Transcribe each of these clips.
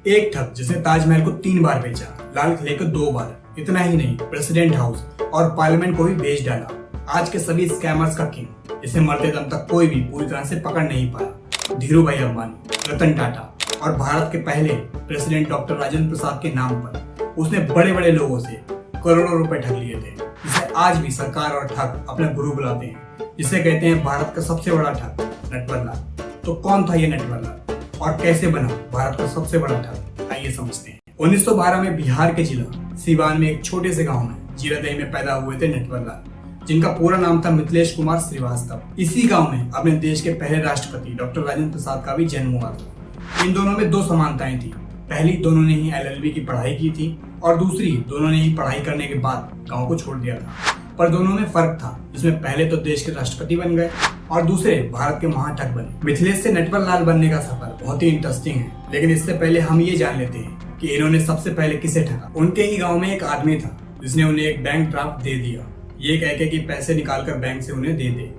एक ठग जिसने ताजमहल को 3 बार बेचा, लाल किले को 2 बार। इतना ही नहीं, प्रेसिडेंट हाउस और पार्लियामेंट को भी बेच डाला। आज के सभी स्कैमर्स का किंग, जिसे मरते दम तक कोई भी पूरी तरह से पकड़ नहीं पाया। धीरू भाई अंबानी, रतन टाटा और भारत के पहले प्रेसिडेंट डॉक्टर राजेंद्र प्रसाद के नाम पर उसने बड़े बड़े लोगों से करोड़ों रुपए ठग लिए थे, जिसे आज भी सरकार और ठग अपना गुरु बुलाते हैं, जिसे कहते हैं भारत का सबसे बड़ा ठग, नटवर लाल। तो कौन था ये नटवर लाल और कैसे बना भारत का सबसे बड़ा ठग, आइए समझते हैं। 1912 में बिहार के जिला सीवान में एक छोटे से गांव में जीरादेई में पैदा हुए थे नटवर लाल, जिनका पूरा नाम था मिथिलेश कुमार श्रीवास्तव। इसी गांव में अपने देश के पहले राष्ट्रपति डॉक्टर राजेंद्र प्रसाद का भी जन्म हुआ था। इन दोनों में 2 समानताएं थी। पहली, दोनों ने ही LLB की पढ़ाई की थी और दूसरी, दोनों ने ही पढ़ाई करने के बाद गांव को छोड़ दिया था। पर दोनों में फर्क था, जिसमें पहले तो देश के राष्ट्रपति बन गए और दूसरे भारत के महाठग बने। मिथिलेश से नटवर लाल बनने का सफर बहुत ही इंटरेस्टिंग है, लेकिन इससे पहले हम ये जान लेते हैं कि इन्होंने सबसे पहले किसे ठगा। उनके ही गांव में एक आदमी था जिसने उन्हें एक बैंक ड्राफ्ट दे दिया, ये कह के कि पैसे निकालकर बैंक से उन्हें दे दे।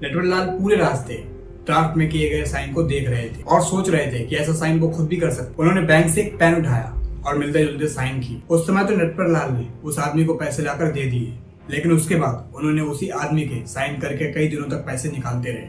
नटवर लाल पूरे रास्ते ड्राफ्ट में किए गए साइन को देख रहे थे और सोच रहे थे कि ऐसा साइन वो खुद भी कर सकते। उन्होंने बैंक से एक पेन उठाया और मिलते जुलते साइन की। उस समय तो नटवर लाल ने उस आदमी को पैसे लाकर दे दिए, लेकिन उसके बाद उन्होंने उसी आदमी के साइन करके कई दिनों तक पैसे निकालते रहे।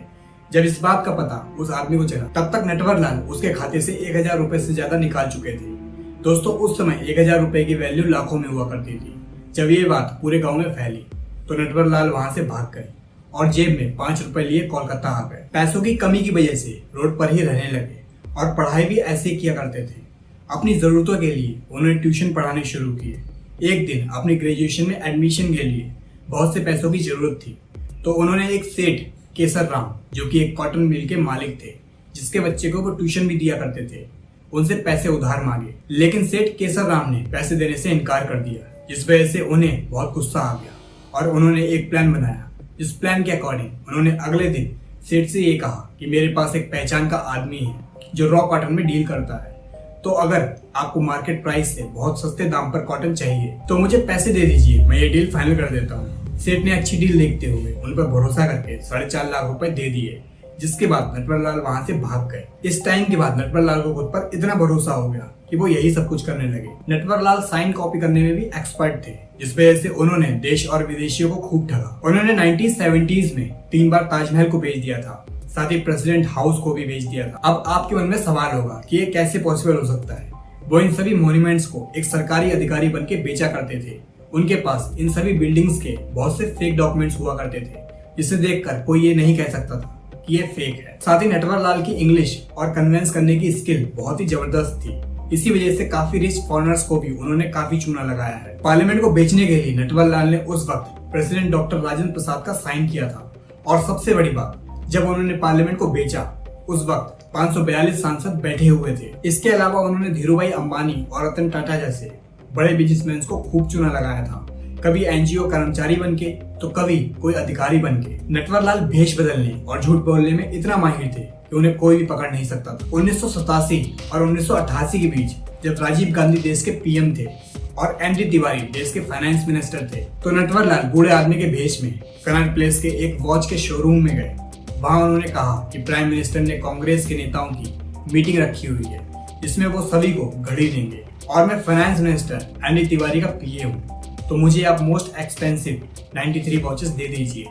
जब इस बात का पता उस आदमी को चला, तब तक नटवर लाल उसके खाते से 1000 रुपए से ज्यादा निकाल चुके थे। दोस्तों, उस समय 1000 रुपए की वैल्यू लाखों में हुआ करती थी। जब ये बात पूरे गाँव में फैली तो नटवर लाल वहां से भाग गए और जेब में 5 रुपए लिए कोलकाता आ गए। पैसों की कमी की वजह से रोड पर ही रहने लगे और पढ़ाई भी ऐसे किया करते थे। अपनी जरूरतों के लिए उन्होंने ट्यूशन पढ़ाने शुरू किए। एक दिन अपनी ग्रेजुएशन में एडमिशन के लिए बहुत से पैसों की जरूरत थी, तो उन्होंने एक सेठ केसर राम, जो कि एक कॉटन मिल के मालिक थे, जिसके बच्चे को वो ट्यूशन भी दिया करते थे, उनसे पैसे उधार मांगे। लेकिन सेठ केसर राम ने पैसे देने से इनकार कर दिया, जिस वजह से उन्हें बहुत गुस्सा आ गया और उन्होंने एक प्लान बनाया। इस प्लान के अकॉर्डिंग उन्होंने अगले दिन सेठ से ये कहा कि मेरे पास एक पहचान का आदमी है जो रॉ कॉटन में डील करता है, तो अगर आपको मार्केट प्राइस से बहुत सस्ते दाम पर कॉटन चाहिए तो मुझे पैसे दे दीजिए, मैं ये डील फाइनल कर देता हूँ। सेठ ने अच्छी डील देखते हुए उन पर भरोसा करके 4.5 लाख रुपए दे दिए, जिसके बाद नटवर लाल वहां से भाग गए। इस टाइम के बाद नटवर लाल को खुद पर इतना भरोसा हो गया कि वो यही सब कुछ करने लगे। नटवर लाल साइन कॉपी करने में भी एक्सपर्ट थे, जिस वजह से उन्होंने देश और विदेशियों को खूब ठगा। उन्होंने 1970s में 3 बार ताजमहल को बेच दिया था, साथ ही प्रेसिडेंट हाउस को भी बेच दिया था। अब आपके मन में सवाल होगा कि ये कैसे पॉसिबल हो सकता है। वो इन सभी मॉन्यूमेंट्स को एक सरकारी अधिकारी बन के बेचा करते थे। उनके पास इन सभी बिल्डिंग्स के बहुत से फेक डॉक्यूमेंट्स हुआ करते थे, जिसे देखकर कोई ये नहीं कह सकता था कि ये फेक है। साथ ही नटवर लाल की इंग्लिश और कन्वेंस करने की स्किल बहुत ही जबरदस्त थी। इसी वजह से काफी रिच फॉरेनर्स को भी उन्होंने काफी चूना लगाया है। पार्लियामेंट को बेचने के लिए नटवर लाल ने उस वक्त प्रेसिडेंट डॉक्टर राजेंद्र प्रसाद का साइन किया था। और सबसे बड़ी बात, जब उन्होंने पार्लियामेंट को बेचा उस वक्त 542 सांसद बैठे हुए थे। इसके अलावा उन्होंने धीरू भाई अंबानी और रतन टाटा जैसे बड़े बिजनेसमैन को खूब चूना लगाया था, कभी NGO कर्मचारी बन के तो कभी कोई अधिकारी बन के। नटवर लाल भेष बदलने और झूठ बोलने में इतना माहिर थे कि उन्हें कोई भी पकड़ नहीं सकता था। 1987 और 1988 के बीच जब राजीव गांधी देश के PM थे और MD तिवारी देश के फाइनेंस मिनिस्टर थे, तो नटवर लाल बूढ़े आदमी के भेष में कनॉट प्लेस के एक वॉच के शोरूम में गए। वहां उन्होंने कहा कि प्राइम मिनिस्टर ने कांग्रेस के नेताओं की मीटिंग रखी हुई है, जिसमें वो सभी को घड़ी देंगे और मैं फाइनेंस मिनिस्टर MD तिवारी का PA हूँ, तो मुझे आप मोस्ट एक्सपेंसिव 93 वॉचेस दे दीजिए।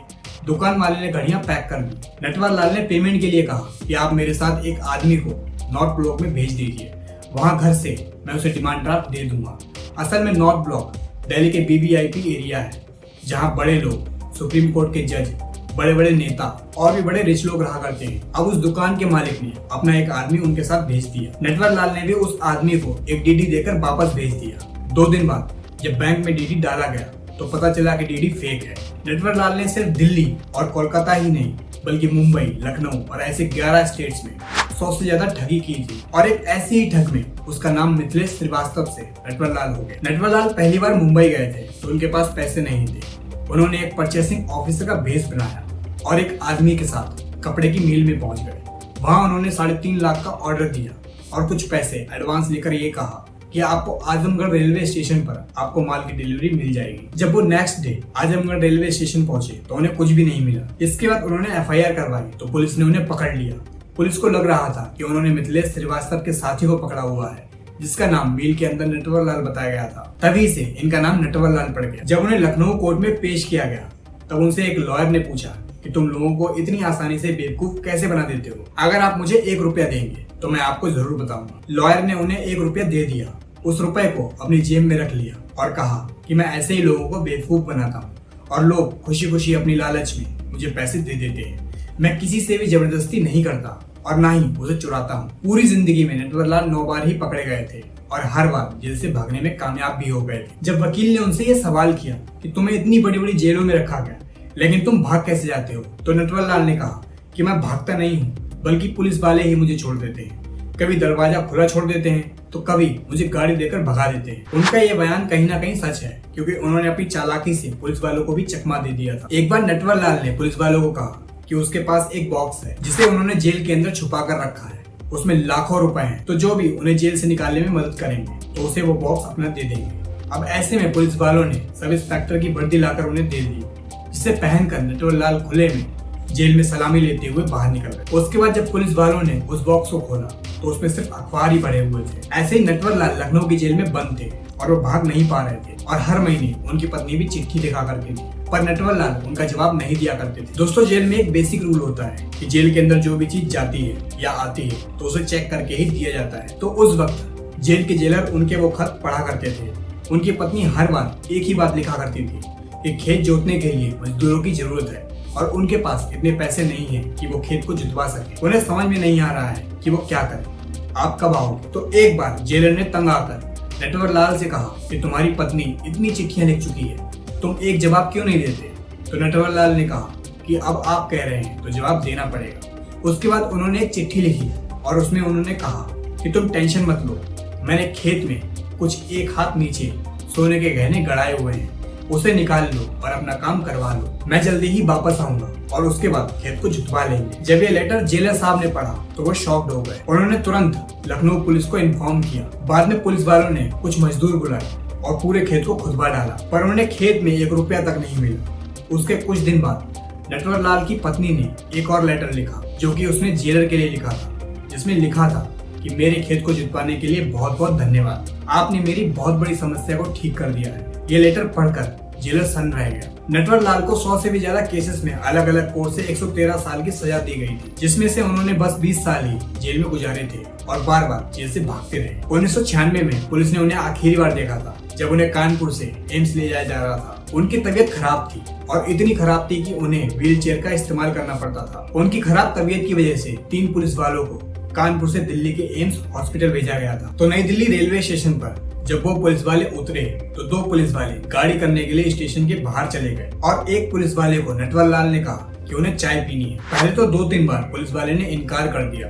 दुकान वाले ने घड़ियां पैक कर दी। नटवर लाल ने पेमेंट के लिए कहा कि आप मेरे साथ एक आदमी को नॉर्थ ब्लॉक में भेज दीजिए, वहां घर से मैं उसे डिमांड ड्राफ्ट दे दूंगा। असल में नॉर्थ ब्लॉक दिल्ली के BVIP एरिया है, जहां बड़े लोग, सुप्रीम कोर्ट के जज, बड़े बड़े नेता और भी बड़े रिच लोग रहा करते हैं। अब उस दुकान के मालिक ने अपना एक आदमी उनके साथ भेज दिया। नटवर लाल ने भी उस आदमी को एक DD देकर वापस भेज दिया। 2 दिन बाद जब बैंक में DD डाला गया तो पता चला कि DD फेक है। नटवर लाल ने सिर्फ दिल्ली और कोलकाता ही नहीं, बल्कि मुंबई, लखनऊ और ऐसे 11 स्टेट्स में 100 से ज्यादा ठगी की थी। और एक ऐसी ही ठग में उसका नाम मिथिलेश श्रीवास्तव से नटवर लाल हो गया। नटवर लाल पहली बार मुंबई गए थे तो उनके पास पैसे नहीं थे। उन्होंने एक परचेसिंग ऑफिसर का भेष बनाया और एक आदमी के साथ कपड़े की मिल में पहुंच गए। वहां उन्होंने 3.5 लाख का ऑर्डर दिया और कुछ पैसे एडवांस लेकर ये कहा कि आपको आजमगढ़ रेलवे स्टेशन पर आपको माल की डिलीवरी मिल जाएगी। जब वो next day Azamgarh railway station पहुंचे तो उन्हें कुछ भी नहीं मिला। इसके बाद उन्होंने FIR करवाई तो पुलिस ने उन्हें पकड़ लिया। पुलिस को लग रहा था कि उन्होंने मिथिलेश श्रीवास्तव के साथी को पकड़ा हुआ है, जिसका नाम मील के अंदर नटवर लाल बताया गया था। तभी से इनका नाम नटवर लाल पड़ गया। जब उन्हें लखनऊ कोर्ट में पेश किया गया तब उनसे एक लॉयर ने पूछा कि तुम लोगों को इतनी आसानी से बेवकूफ कैसे बना देते हो? अगर आप मुझे 1 रुपया देंगे तो मैं आपको जरूर बताऊंगा। लॉयर ने उन्हें 1 रुपया दे दिया। उस रुपए को अपनी जेब में रख लिया और कहा कि मैं ऐसे ही लोगों को बेवकूफ बनाता हूँ और लोग खुशी खुशी अपनी लालच में मुझे पैसे दे देते हैं। मैं किसी से भी जबरदस्ती नहीं करता और ना ही उसे चुराता हूँ। पूरी जिंदगी में नटवर लाल 9 बार ही पकड़े गए थे और हर बार जेल से भागने में कामयाब भी हो गए थे। जब वकील ने उनसे ये सवाल किया कि तुम्हें इतनी बड़ी बड़ी जेलों में रखा गया लेकिन तुम भाग कैसे जाते हो, तो नटवर लाल ने कहा कि मैं भागता नहीं हूँ बल्कि पुलिस वाले ही मुझे छोड़ देते हैं। कभी दरवाजा खुला छोड़ देते हैं तो कभी मुझे गाड़ी देकर भगा देते हैं। उनका ये बयान कहीं ना कहीं सच है क्योंकि उन्होंने अपनी चालाकी से पुलिस वालों को भी चकमा दे दिया था। एक बार नटवर लाल ने पुलिस वालों को कहा कि उसके पास एक बॉक्स है जिसे उन्होंने जेल के अंदर छुपा कर रखा है, उसमें लाखों रुपए हैं, तो जो भी उन्हें जेल से निकालने में मदद करेंगे तो उसे वो बॉक्स अपना दे देंगे। अब ऐसे में पुलिस वालों ने सब इंस्पेक्टर की वर्दी लाकर उन्हें दे दी, जिसे पहनकर नटवर लाल खुले में जेल में सलामी लेते हुए बाहर निकल गए। उसके बाद जब पुलिस वालों ने उस बॉक्स को खोला तो उसमें सिर्फ अखबार ही भरे हुए थे। ऐसे ही नटवर लाल लखनऊ की जेल में बंद थे और वो भाग नहीं पा रहे थे और हर महीने उनकी पत्नी भी चिट्ठी लिखा करती थी, पर नटवर लाल उनका जवाब नहीं दिया करते थे। दोस्तों, जेल में एक बेसिक रूल होता है कि जेल के अंदर जो भी चीज जाती है या आती है तो उसे चेक करके ही दिया जाता है। तो उस वक्त जेल के जेलर उनके वो खत पढ़ा करते थे। उनकी पत्नी हर बार एक ही बात लिखा करती थी कि खेत जोतने के लिए मजदूरों की जरूरत है और उनके पास इतने पैसे नहीं है कि वो खेत को जुतवा सके। उन्हें समझ में नहीं आ रहा है कि वो क्या करें। आप कब आओगे? तो एक बार जेलर ने तंग आकर नटवर लाल से कहा कि तुम्हारी पत्नी इतनी चिट्ठियां लिख चुकी है, तुम एक जवाब क्यों नहीं देते? तो नटवर लाल ने कहा कि अब आप कह रहे हैं तो जवाब देना पड़ेगा। उसके बाद उन्होंने एक चिट्ठी लिखी और उसमें उन्होंने कहा कि तुम टेंशन मत लो, मैंने खेत में कुछ 1 हाथ नीचे सोने के गहने गड़ाए हुए हैं, उसे निकाल लो और अपना काम करवा लो। मैं जल्दी ही वापस आऊंगा और उसके बाद खेत को जुतवा लेंगे। जब ये लेटर जेलर साहब ने पढ़ा तो वो शॉक्ड हो गए। उन्होंने तुरंत लखनऊ पुलिस को इन्फॉर्म किया। बाद में पुलिस वालों ने कुछ मजदूर बुलाए और पूरे खेत को खुदवा डाला, पर उन्हें खेत में 1 रुपया तक नहीं मिला। उसके कुछ दिन बाद नटवर लाल की पत्नी ने एक और लेटर लिखा जो कि उसने जेलर के लिए लिखा था, जिसमें लिखा था कि मेरे खेत को जुतवाने के लिए बहुत बहुत धन्यवाद, आपने मेरी बहुत बड़ी समस्या को ठीक कर दिया है। ये लेटर पढ़कर जेलर सन्न रह गया। नटवर लाल को 100 से भी ज्यादा केसेस में अलग अलग कोर्ट से 113 साल की सजा दी गई थी, जिसमें से उन्होंने बस 20 साल ही जेल में गुजारे थे और बार बार जेल से भागते रहे। 1996 में पुलिस ने उन्हें आखिरी बार देखा था जब उन्हें कानपुर से एम्स ले जाया जा रहा था। उनकी तबीयत खराब थी और इतनी खराब थी कि उन्हें व्हील चेयर का इस्तेमाल करना पड़ता था। उनकी खराब तबीयत की वजह से 3 पुलिस वालों को कानपुर से दिल्ली के एम्स हॉस्पिटल भेजा गया था। तो नई दिल्ली रेलवे स्टेशन पर जब वो पुलिस वाले उतरे तो 2 पुलिस वाले गाड़ी करने के लिए स्टेशन के बाहर चले गए और एक पुलिस वाले को नटवर लाल ने कहा कि उन्हें चाय पीनी है। पहले तो 2-3 बार पुलिस वाले ने इनकार कर दिया,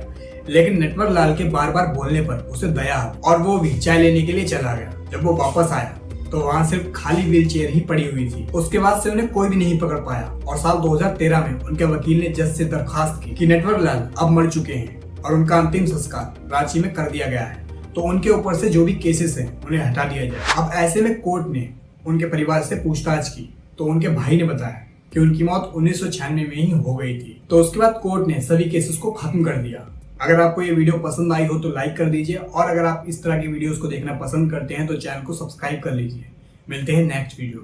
लेकिन नटवर लाल के बार बार बोलने पर उसे दया आई और वो भी चाय लेने के लिए चला गया। जब वो वापस आया तो वहाँ सिर्फ खाली व्हील चेयर ही पड़ी हुई थी। उसके बाद से उन्हें कोई भी नहीं पकड़ पाया और साल 2013 में उनके वकील ने जज से दरखास्त की कि नटवर लाल अब मर चुके हैं और उनका अंतिम संस्कार रांची में कर दिया गया है, तो उनके ऊपर से जो भी केसेस हैं उन्हें हटा दिया जाए। अब ऐसे में कोर्ट ने उनके परिवार से पूछताछ की तो उनके भाई ने बताया कि उनकी मौत 1996 में ही हो गई थी। तो उसके बाद कोर्ट ने सभी केसेस को खत्म कर दिया। अगर आपको ये वीडियो पसंद आई हो तो लाइक कर दीजिए और अगर आप इस तरह की वीडियोस को देखना पसंद करते हैं तो चैनल को सब्सक्राइब कर लीजिए। मिलते हैं नेक्स्ट वीडियो।